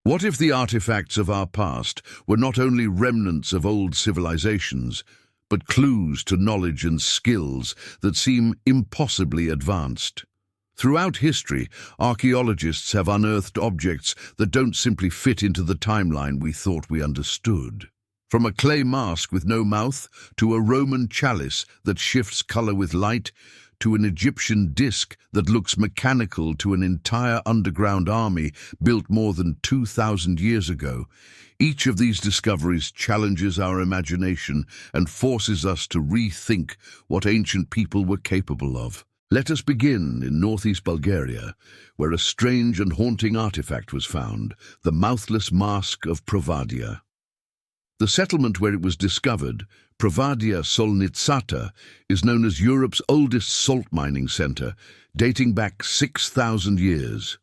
What if the artifacts of our past were not only remnants of old civilizations, but clues to knowledge and skills that seem impossibly advanced? Throughout history, archaeologists have unearthed objects that don't simply fit into the timeline we thought we understood. From a clay mask with no mouth, to a Roman chalice that shifts color with light, to an Egyptian disc that looks mechanical, to an entire underground army built more than 2,000 years ago, each of these discoveries challenges our imagination and forces us to rethink what ancient people were capable of. Let us begin in northeast Bulgaria, where a strange and haunting artifact was found, the mouthless mask of Provadia. The settlement where it was discovered, Provadia Solnitsata, is known as Europe's oldest salt mining center, dating back 6,000 years.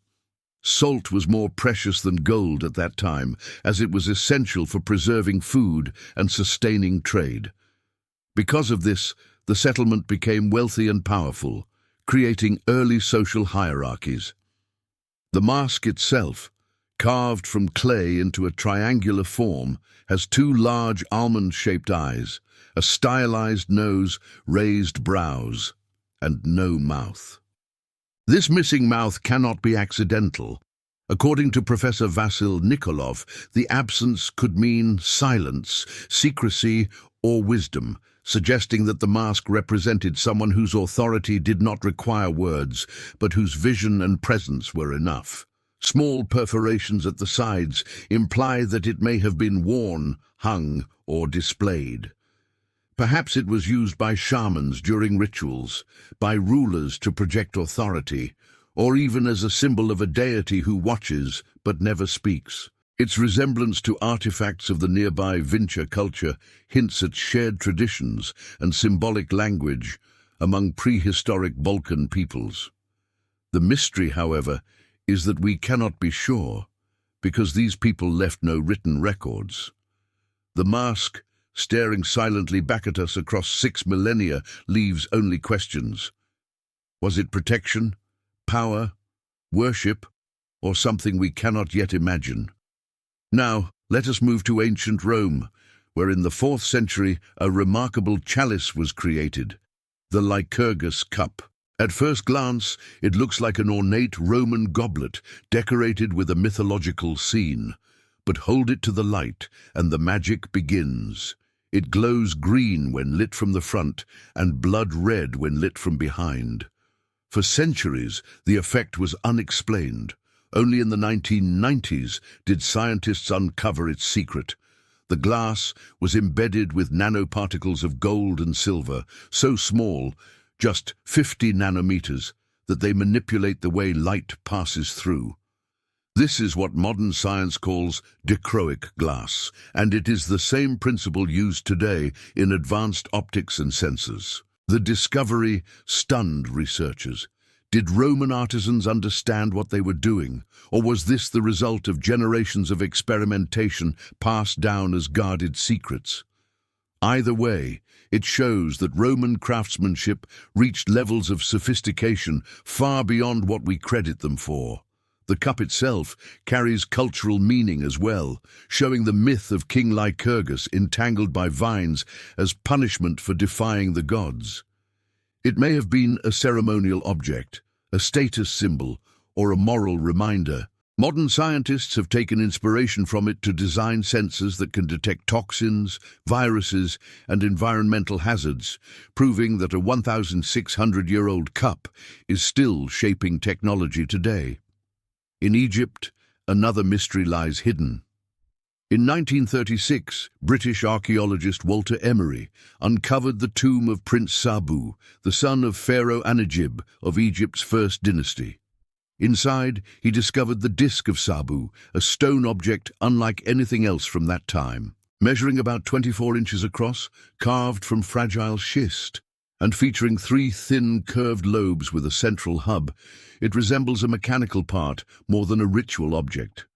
Salt was more precious than gold at that time, as it was essential for preserving food and sustaining trade. Because of this, the settlement became wealthy and powerful, creating early social hierarchies. The mask itself, carved from clay into a triangular form, has two large almond-shaped eyes, a stylized nose, raised brows, and no mouth. This missing mouth cannot be accidental. According to Professor Vasil Nikolov, the absence could mean silence, secrecy, or wisdom, suggesting that the mask represented someone whose authority did not require words, but whose vision and presence were enough. Small perforations at the sides imply that it may have been worn, hung, or displayed. Perhaps it was used by shamans during rituals, by rulers to project authority, or even as a symbol of a deity who watches but never speaks. Its resemblance to artifacts of the nearby Vinča culture hints at shared traditions and symbolic language among prehistoric Balkan peoples. The mystery, however, is that we cannot be sure, because these people left no written records. The mask, staring silently back at us across 6 millennia, leaves only questions. Was it protection, power, worship, or something we cannot yet imagine? Now, let us move to ancient Rome, where in the 4th century a remarkable chalice was created, the Lycurgus cup. At first glance, it looks like an ornate Roman goblet decorated with a mythological scene. But hold it to the light, and the magic begins. It glows green when lit from the front, and blood red when lit from behind. For centuries, the effect was unexplained. Only in the 1990s did scientists uncover its secret. The glass was embedded with nanoparticles of gold and silver, so small, just 50 nanometers, that they manipulate the way light passes through. This is what modern science calls dichroic glass, and it is the same principle used today in advanced optics and sensors. The discovery stunned researchers. Did Roman artisans understand what they were doing, or was this the result of generations of experimentation passed down as guarded secrets? Either way, it shows that Roman craftsmanship reached levels of sophistication far beyond what we credit them for. The cup itself carries cultural meaning as well, showing the myth of King Lycurgus entangled by vines as punishment for defying the gods. It may have been a ceremonial object, a status symbol, or a moral reminder. Modern scientists have taken inspiration from it to design sensors that can detect toxins, viruses, and environmental hazards, proving that a 1,600-year-old cup is still shaping technology today. In Egypt, another mystery lies hidden. In 1936, British archaeologist Walter Emery uncovered the tomb of Prince Sabu, the son of Pharaoh Anajib of Egypt's first dynasty. Inside, he discovered the disc of Sabu, a stone object unlike anything else from that time. Measuring about 24 inches across, carved from fragile schist, and featuring 3 thin, curved lobes with a central hub, it resembles a mechanical part more than a ritual object.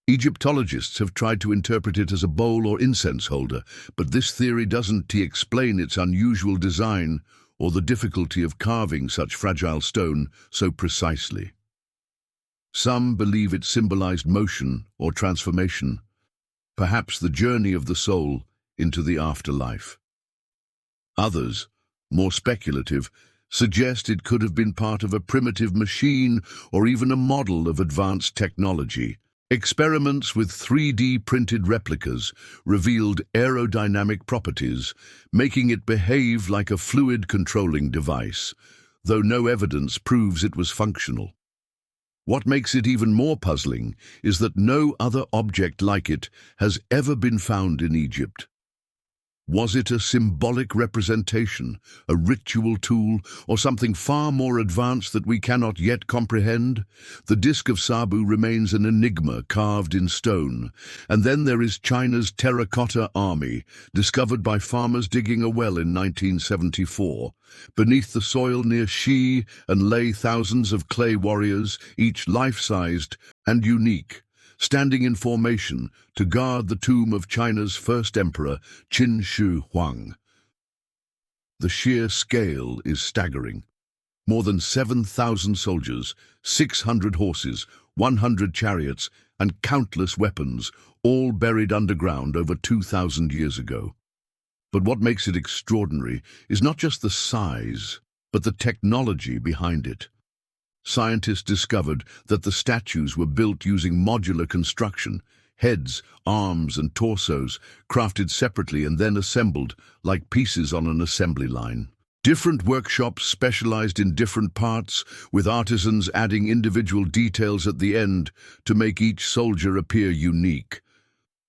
Egyptologists have tried to interpret it as a bowl or incense holder, but this theory doesn't explain its unusual design or the difficulty of carving such fragile stone so precisely. Some believe it symbolized motion or transformation, perhaps the journey of the soul into the afterlife. Others, more speculative, suggest it could have been part of a primitive machine or even a model of advanced technology. Experiments with 3D printed replicas revealed aerodynamic properties, making it behave like a fluid controlling device, though no evidence proves it was functional. What makes it even more puzzling is that no other object like it has ever been found in Egypt. Was it a symbolic representation, a ritual tool, or something far more advanced that we cannot yet comprehend? The disk of Sabu remains an enigma carved in stone. And then there is China's terracotta army, discovered by farmers digging a well in 1974. Beneath the soil near Xi and lay thousands of clay warriors, each life-sized and unique, standing in formation to guard the tomb of China's first emperor, Qin Shi Huang. The sheer scale is staggering. More than 7,000 soldiers, 600 horses, 100 chariots, and countless weapons, all buried underground over 2,000 years ago. But what makes it extraordinary is not just the size, but the technology behind it. Scientists discovered that the statues were built using modular construction, heads, arms, and torsos crafted separately and then assembled like pieces on an assembly line. Different workshops specialized in different parts, with artisans adding individual details at the end to make each soldier appear unique.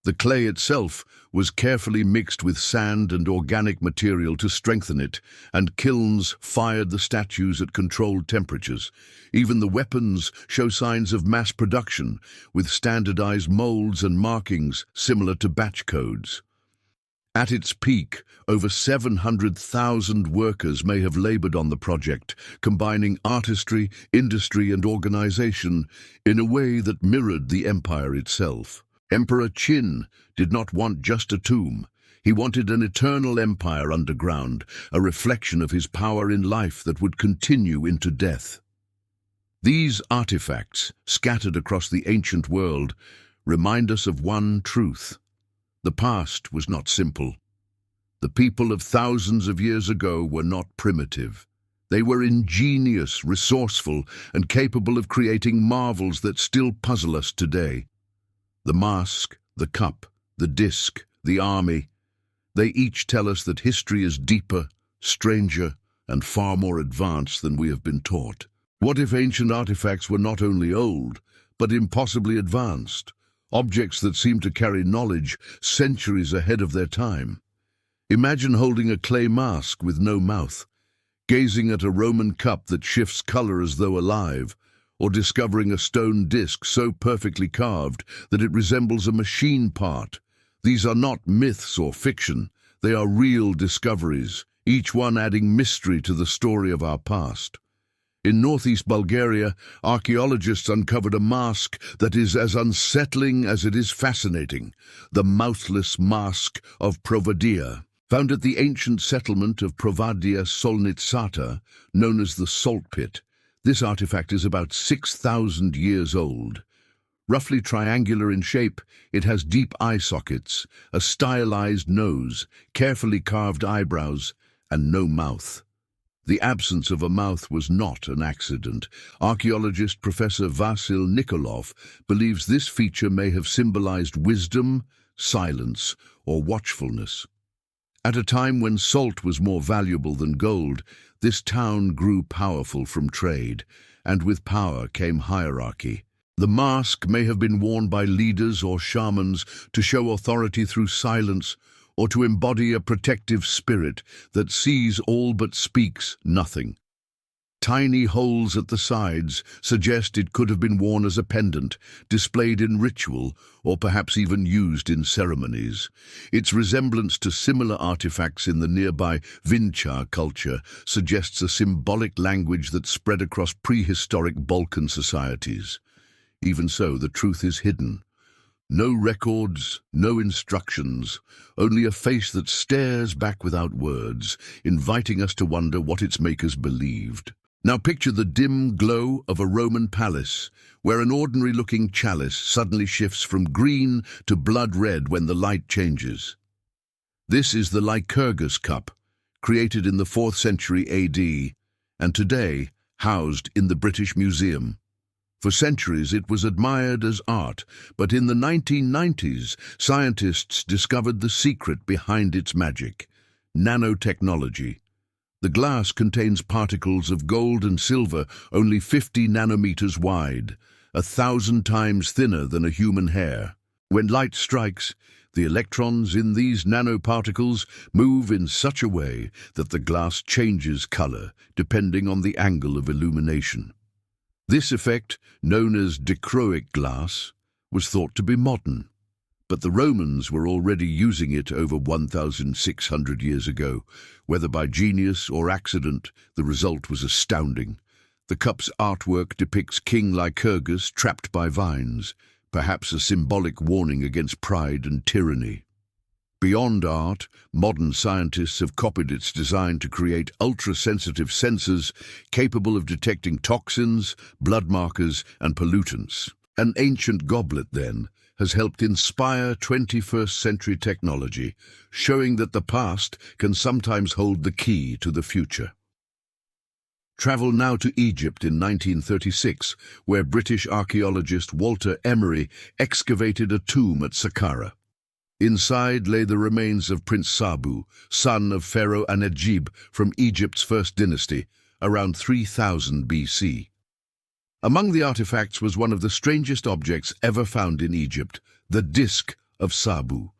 The clay itself was carefully mixed with sand and organic material to strengthen it, and kilns fired the statues at controlled temperatures. Even the weapons show signs of mass production, with standardized molds and markings similar to batch codes. At its peak, over 700,000 workers may have labored on the project, combining artistry, industry, and organization in a way that mirrored the empire itself. Emperor Qin did not want just a tomb. He wanted an eternal empire underground, a reflection of his power in life that would continue into death. These artifacts, scattered across the ancient world, remind us of one truth. The past was not simple. The people of thousands of years ago were not primitive. They were ingenious, resourceful, and capable of creating marvels that still puzzle us today. The mask, the cup, the disc, the army, they each tell us that history is deeper, stranger, and far more advanced than we have been taught. What if ancient artifacts were not only old, but impossibly advanced, objects that seem to carry knowledge centuries ahead of their time? Imagine holding a clay mask with no mouth, gazing at a Roman cup that shifts color as though alive, or discovering a stone disc so perfectly carved that it resembles a machine part. These are not myths or fiction, they are real discoveries, each one adding mystery to the story of our past. In northeast Bulgaria, archaeologists uncovered a mask that is as unsettling as it is fascinating, the mouthless mask of Provadia. Found at the ancient settlement of Provadia Solnitsata, known as the Salt Pit, this artifact is about 6,000 years old. Roughly triangular in shape, it has deep eye sockets, a stylized nose, carefully carved eyebrows, and no mouth. The absence of a mouth was not an accident. Archaeologist Professor Vasil Nikolov believes this feature may have symbolized wisdom, silence, or watchfulness. At a time when salt was more valuable than gold, this town grew powerful from trade, and with power came hierarchy. The mask may have been worn by leaders or shamans to show authority through silence, or to embody a protective spirit that sees all but speaks nothing. Tiny holes at the sides suggest it could have been worn as a pendant, displayed in ritual, or perhaps even used in ceremonies. Its resemblance to similar artifacts in the nearby Vinča culture suggests a symbolic language that spread across prehistoric Balkan societies. Even so, the truth is hidden. No records, no instructions, only a face that stares back without words, inviting us to wonder what its makers believed. Now picture the dim glow of a Roman palace, where an ordinary-looking chalice suddenly shifts from green to blood red when the light changes. This is the Lycurgus cup, created in the 4th century AD, and today housed in the British Museum. For centuries it was admired as art, but in the 1990s, scientists discovered the secret behind its magic: nanotechnology. The glass contains particles of gold and silver only 50 nanometers wide, 1,000 times thinner than a human hair. When light strikes, the electrons in these nanoparticles move in such a way that the glass changes color depending on the angle of illumination. This effect, known as dichroic glass, was thought to be modern, but the Romans were already using it over 1,600 years ago. Whether by genius or accident, the result was astounding. The cup's artwork depicts King Lycurgus trapped by vines, perhaps a symbolic warning against pride and tyranny. Beyond art, modern scientists have copied its design to create ultra-sensitive sensors capable of detecting toxins, blood markers, and pollutants. An ancient goblet, then, has helped inspire 21st century technology, showing that the past can sometimes hold the key to the future. Travel now to Egypt in 1936, where British archaeologist Walter Emery excavated a tomb at Saqqara. Inside lay the remains of Prince Sabu, son of Pharaoh Anedjib from Egypt's first dynasty, around 3000 BC. Among the artifacts was one of the strangest objects ever found in Egypt, the disc of Sabu.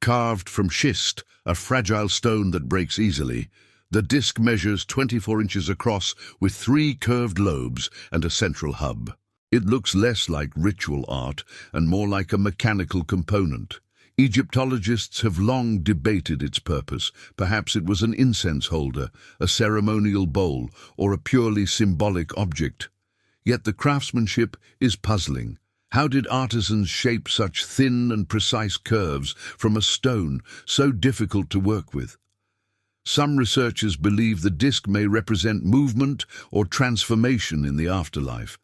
Carved from schist, a fragile stone that breaks easily, the disc measures 24 inches across with 3 curved lobes and a central hub. It looks less like ritual art and more like a mechanical component. Egyptologists have long debated its purpose. Perhaps it was an incense holder, a ceremonial bowl, or a purely symbolic object. Yet the craftsmanship is puzzling. How did artisans shape such thin and precise curves from a stone so difficult to work with? Some researchers believe the disc may represent movement or transformation in the afterlife.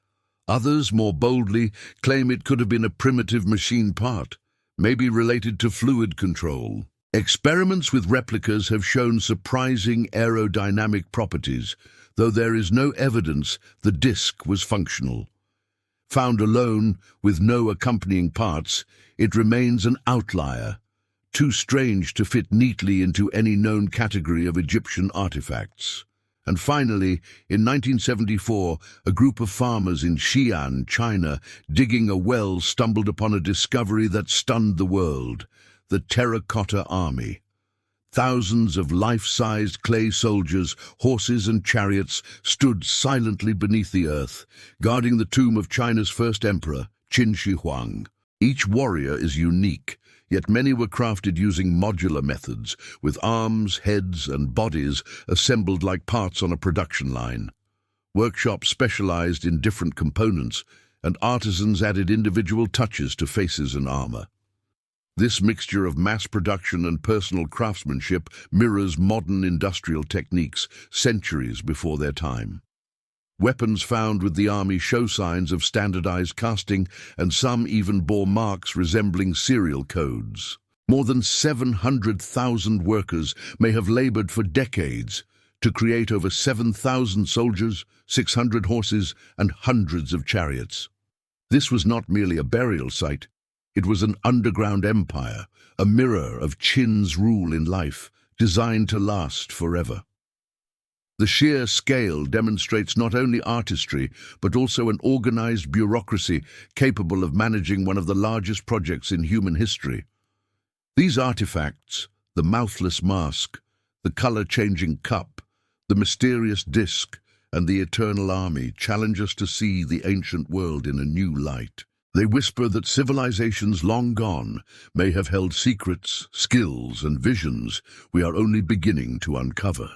Others, more boldly, claim it could have been a primitive machine part, maybe related to fluid control. Experiments with replicas have shown surprising aerodynamic properties, though there is no evidence the disc was functional. Found alone, with no accompanying parts, it remains an outlier, too strange to fit neatly into any known category of Egyptian artifacts. And finally, in 1974, a group of farmers in Xi'an, China, digging a well stumbled upon a discovery that stunned the world: the terracotta army. Thousands of life-sized clay soldiers, horses and chariots stood silently beneath the earth, guarding the tomb of China's first emperor, Qin Shi Huang. Each warrior is unique, yet many were crafted using modular methods, with arms, heads, and bodies assembled like parts on a production line. Workshops specialized in different components, and artisans added individual touches to faces and armor. This mixture of mass production and personal craftsmanship mirrors modern industrial techniques centuries before their time. Weapons found with the army show signs of standardized casting, and some even bore marks resembling serial codes. More than 700,000 workers may have labored for decades to create over 7,000 soldiers, 600 horses, and hundreds of chariots. This was not merely a burial site. It was an underground empire, a mirror of Qin's rule in life, designed to last forever. The sheer scale demonstrates not only artistry, but also an organized bureaucracy capable of managing one of the largest projects in human history. These artifacts, the mouthless mask, the color-changing cup, the mysterious disc, and the eternal army, challenge us to see the ancient world in a new light. They whisper that civilizations long gone may have held secrets, skills, and visions we are only beginning to uncover.